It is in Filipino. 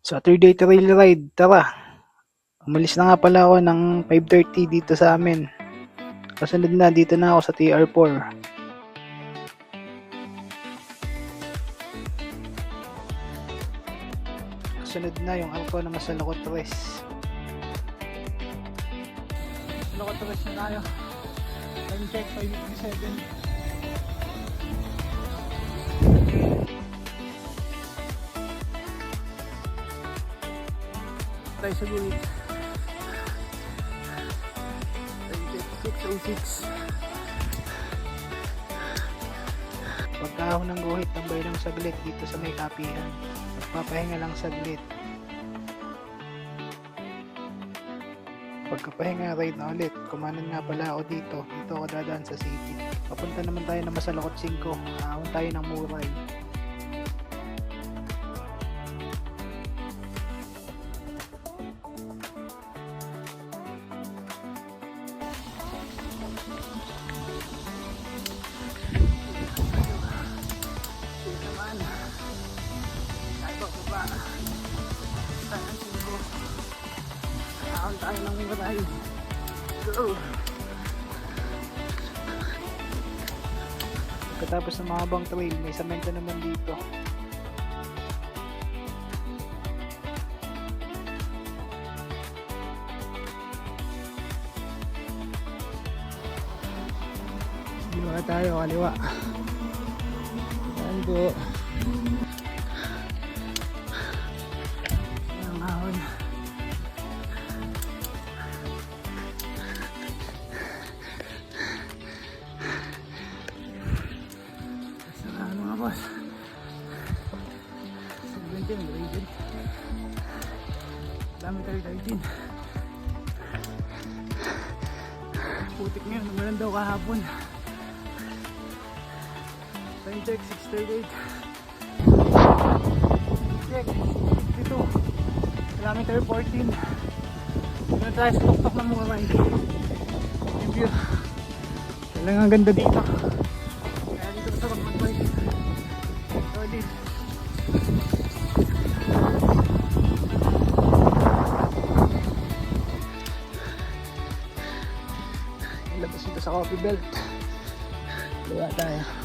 Saturday trail ride, tara. Umalis na nga pala ako ng 5:30 dito sa amin. Kasunod na, dito na ako sa TR4. Kasunod na yung arko na Masalakot Tres. Masalakot Tres na tayo. Time check, 5:57. Tayo sa gulit. 6:06. Pagkahon ng guhit, tambay lang saglit dito sa may kapihan. Magpapahinga lang saglit. Pagkapahinga, ride na ulit. Kumanan nga pala ako dito. Dito ako dadaan sa city. Papunta naman tayo ng Masalakot 5. Ahon tayo ng Muray. Ahon tayo ng Muray. Go! Pagkatapos ng mahabang trail, may semento naman dito. Kaliwa tayo, kaliwa. Ayan po. Ang ahon. Saan mga boss? 17, graded. Kilometer 13. Putik ngayon, naman daw kahapon. Time check, 6:38. Check, 62. Kilometer 14. Doon tayo sa tuktok ng Muray. Yung view. Talagang ganda dito. Kaya dito sa mag-bike. Solid. Labas dito sa Coffee Belt. Luwa tayo.